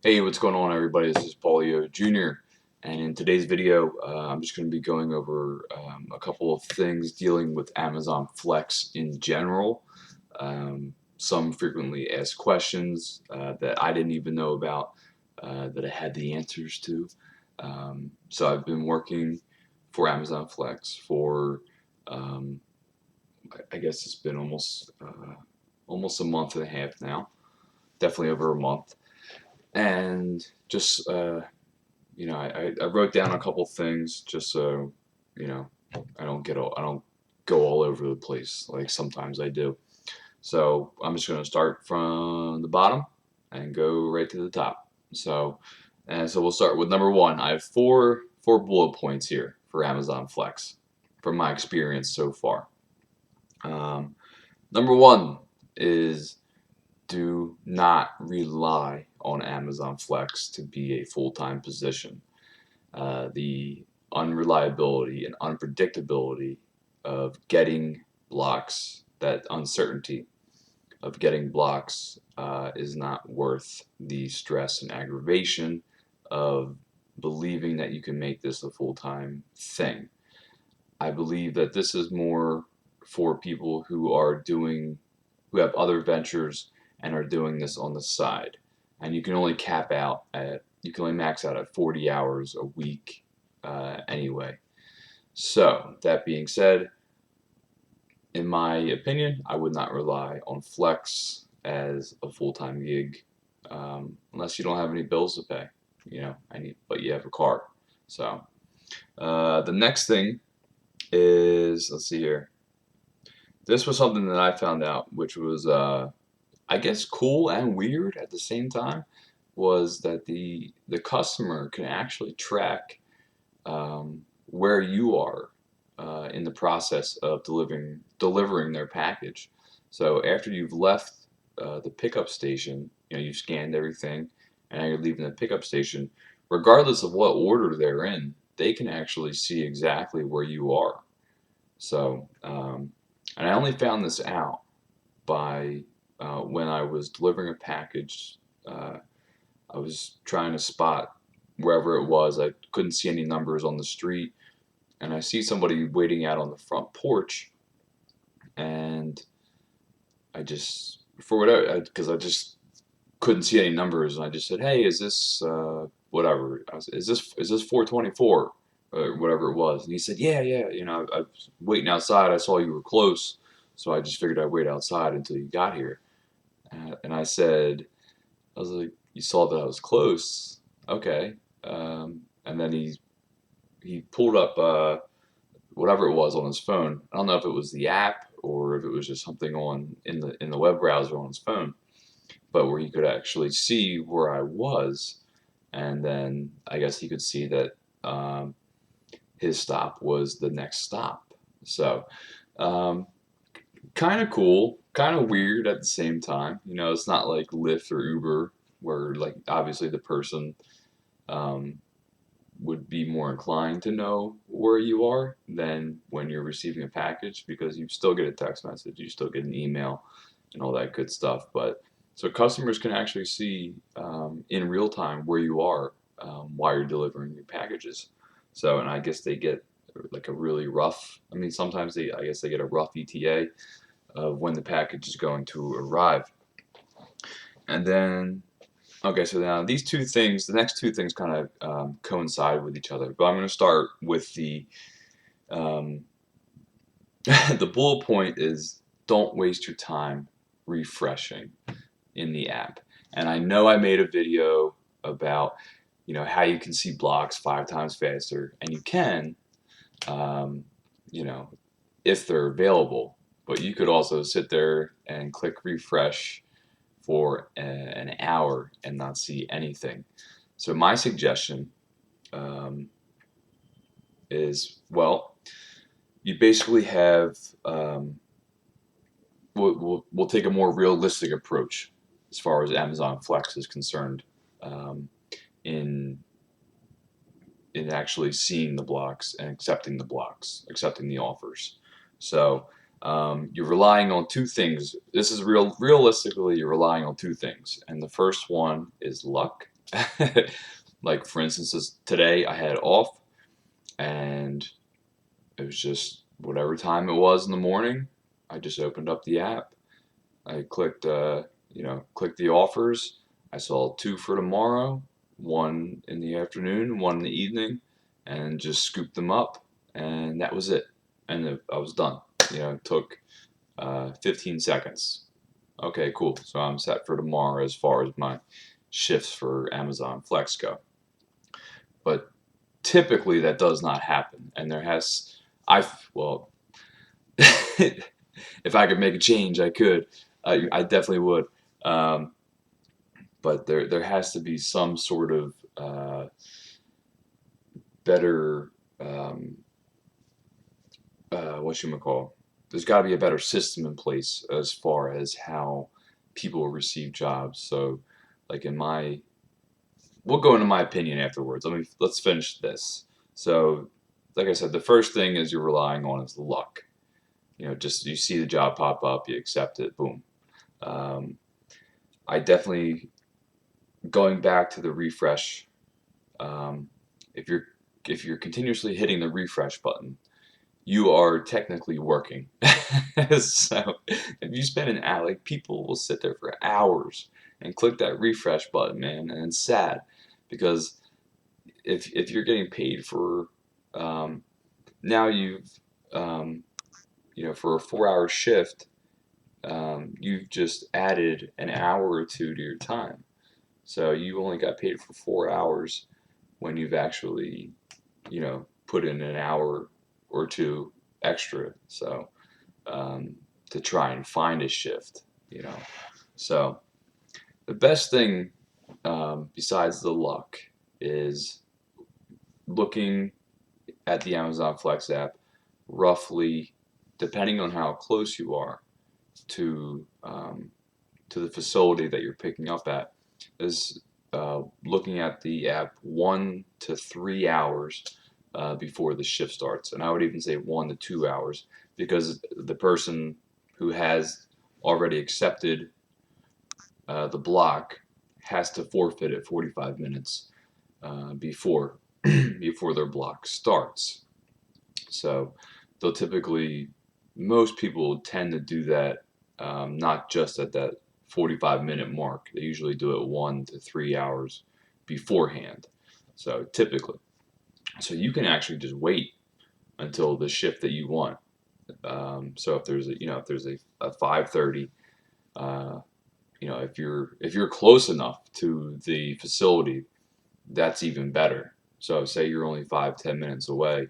Hey, what's going on, everybody? This is Paulio Jr. And in today's video, I'm just going to be going over a couple of things dealing with Amazon Flex in general. Some frequently asked questions that I didn't even know about, that I had the answers to. So I've been working for Amazon Flex for, um, I guess it's been almost a month and a half now, definitely over a month. And just I wrote down a couple things just so you know I don't go all over the place like sometimes I do. So I'm just going to start from the bottom and go right to the top. So we'll start with number one. I have four bullet points here for Amazon Flex from my experience so far. Um, Number one is do not rely on Amazon Flex to be a full-time position. The unreliability and unpredictability of getting blocks, that uncertainty of getting blocks, is not worth the stress and aggravation of believing that you can make this a full-time thing. I believe that this is more for people who have other ventures and are doing this on the side. And you can only max out at 40 hours a week anyway. So, that being said, in my opinion, I would not rely on Flex as a full-time gig unless you don't have any bills to pay, but you have a car. So, the next thing is, let's see here. This was something that I found out, which was, I guess, cool and weird at the same time, was that the customer can actually track where you are in the process of delivering their package. So after you've left the pickup station, you've scanned everything, and now you're leaving the pickup station. Regardless of what order they're in, they can actually see exactly where you are. So, and I only found this out by when I was delivering a package. I was trying to spot wherever it was. I couldn't see any numbers on the street, and I see somebody waiting out on the front porch, and I just, for whatever, because I just couldn't see any numbers, and I just said, "Hey, is this whatever? Is this 424 or whatever it was?" And he said, "Yeah, yeah. I was waiting outside. I saw you were close, so I just figured I'd wait outside until you got here." And I said, I was like, "You saw that I was close, okay?" And then he pulled up whatever it was on his phone. I don't know if it was the app or if it was just something on in the web browser on his phone, but where he could actually see where I was, and then I guess he could see that his stop was the next stop. So, um, kind of cool, kind of weird at the same time. It's not like Lyft or Uber, where like obviously the person um, would be more inclined to know where you are than when you're receiving a package, because you still get a text message, you still get an email, and all that good stuff. But so customers can actually see in real time where you are while you're delivering your packages. So, and I guess they get like a really rough. I mean, sometimes I guess they get a rough ETA of when the package is going to arrive. And then, okay, so now the next two things kind of coincide with each other. But I'm going to start with um, the bullet point is don't waste your time refreshing in the app. And I know I made a video about how you can see blocks 5 times faster, and you can, um, you know, if they're available. But you could also sit there and click refresh for an hour and not see anything. So my suggestion um, is, well, you basically have we'll take a more realistic approach as far as Amazon Flex is concerned, um, in actually seeing the blocks and accepting the offers. So you're relying on two things. This is realistically, you're relying on two things, and the first one is luck, Like for instance, today I had off, and it was just whatever time it was in the morning. I just opened up the app. I clicked, clicked the offers. I saw two for tomorrow, one in the afternoon, one in the evening, and just scooped them up, and that was it. And I was done. It took 15 seconds. Okay, cool. So I'm set for tomorrow as far as my shifts for Amazon Flex go. But typically that does not happen, and well, if I could make a change, I could. I definitely would. Um, but there has to be some sort of better what you call. There's got to be a better system in place as far as how people receive jobs. So, like we'll go into my opinion afterwards. Let's finish this. So, like I said, the first thing is you're relying on is the luck. Just you see the job pop up, you accept it, boom. Um, I definitely going back to the refresh. Um, if you're continuously hitting the refresh button, you are technically working. So if you spend an hour, like people will sit there for hours and click that refresh button, man, and it's sad because if you're getting paid for um, now you've for a 4 hour shift, you've just added an hour or two to your time. So you only got paid for 4 hours when you've actually, put in an hour or two extra. So to try and find a shift, you know. So the best thing besides the luck is looking at the Amazon Flex app roughly, depending on how close you are to the facility that you're picking up at, is looking at the app 1 to 3 hours before the shift starts, and I would even say 1 to 2 hours because the person who has already accepted the block has to forfeit at 45 minutes before before their block starts. So they'll typically, most people tend to do that not just at that 45-minute mark. They usually do it 1 to 3 hours beforehand. So typically, so you can actually just wait until the shift that you want. So if there's a 5:30, uh, if you're close enough to the facility, that's even better. So say you're only 5-10 minutes away,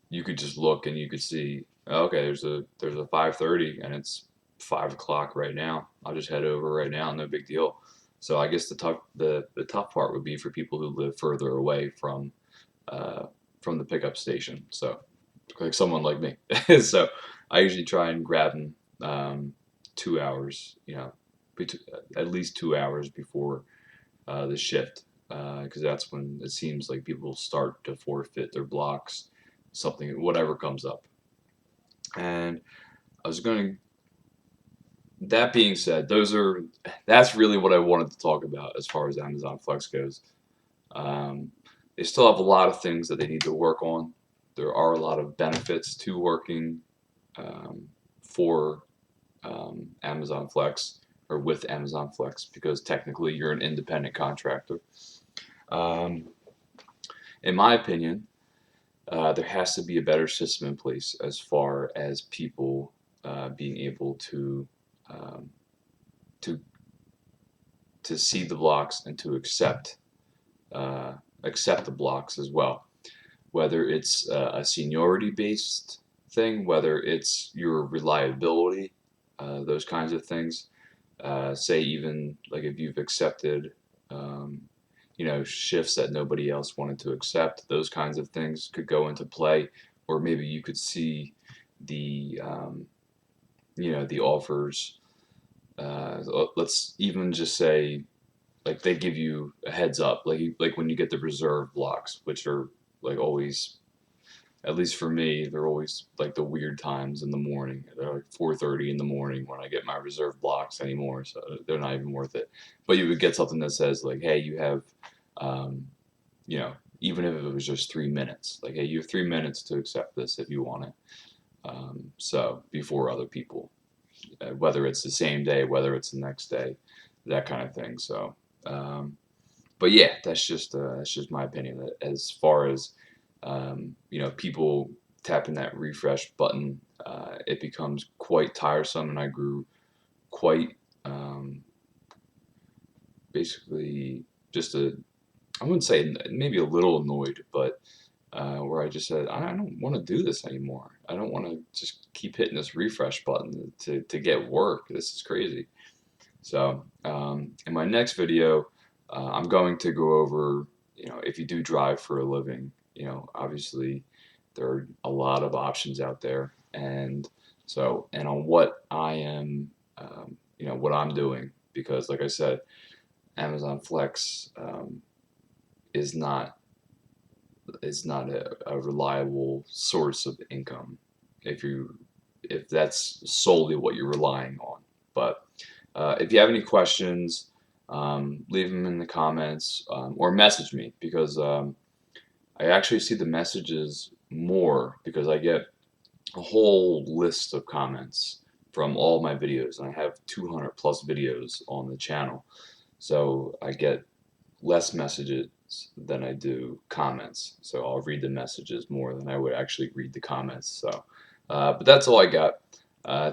you could just look and you could see, okay, there's a 5:30 and it's 5 o'clock right now. I'll just head over right now, no big deal. So I guess the tough part would be for people who live further away uh, from the pickup station. So like someone like me. So I usually try and grab them 2 hours, at least 2 hours before the shift, because that's when it seems like people start to forfeit their blocks, something, whatever comes up. And I was going to, that being said, that's really what I wanted to talk about as far as Amazon Flex goes. Um, they still have a lot of things that they need to work on. There are a lot of benefits to working um, for Amazon Flex or with Amazon Flex because technically you're an independent contractor. Um, in my opinion, there has to be a better system in place as far as people being able um, to to see the blocks and to uh, accept the blocks as well. Whether it's a seniority based thing, whether it's your reliability, those kinds of things. Say even like if you've accepted um, shifts that nobody else wanted to accept, those kinds of things could go into play, or maybe you could see the the offers. Let's even just say like they give you a heads up, like when you get the reserve blocks, which are like always, at least for me, they're always like the weird times in the morning. They're like 4:30 in the morning when I get my reserve blocks anymore, so they're not even worth it. But you would get something that says like, hey, you have You know, even if it was just 3 minutes, like, hey, you have 3 minutes to accept this if you want it. So before other people, whether it's the same day, whether it's the next day, that kind of thing. So, but yeah, that's just my opinion. As far as you know, people tapping that refresh button, it becomes quite tiresome, and I grew quite basically just I wouldn't say maybe a little annoyed, but where I just said, I don't want to do this anymore. I don't want to just keep hitting this refresh button to get work. This is crazy. So in my next video, I'm going to go over, you know, if you do drive for a living, you know, obviously there are a lot of options out there, and so, and on what I am, you know, what I'm doing, because like I said, Amazon Flex is not a reliable source of income if that's solely what you're relying on. But if you have any questions, leave them in the comments, or message me, because I actually see the messages more because I get a whole list of comments from all my videos, and I have 200 plus videos on the channel, so I get less messages than I do comments. So I'll read the messages more than I would actually read the comments. So, but that's all I got.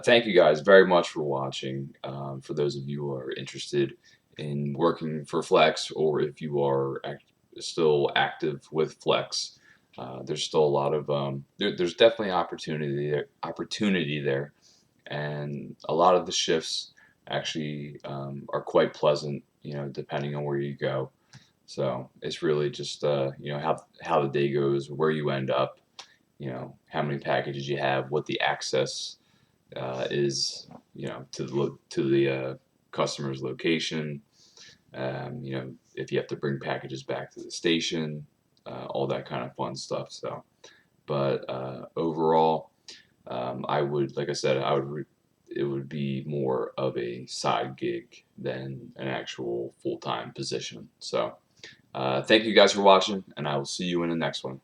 Thank you guys very much for watching. For those of you who are interested in working for Flex, or if you are still active with Flex, there's still a lot of there's definitely opportunity there, and a lot of the shifts actually are quite pleasant. You know, depending on where you go. So it's really just you know, how the day goes, where you end up, you know, how many packages you have, what the access is, you know, to the customer's location. You know, if you have to bring packages back to the station, all that kind of fun stuff. So, but overall, I would, like I said, it would be more of a side gig than an actual full-time position. So. Thank you guys for watching, and I will see you in the next one.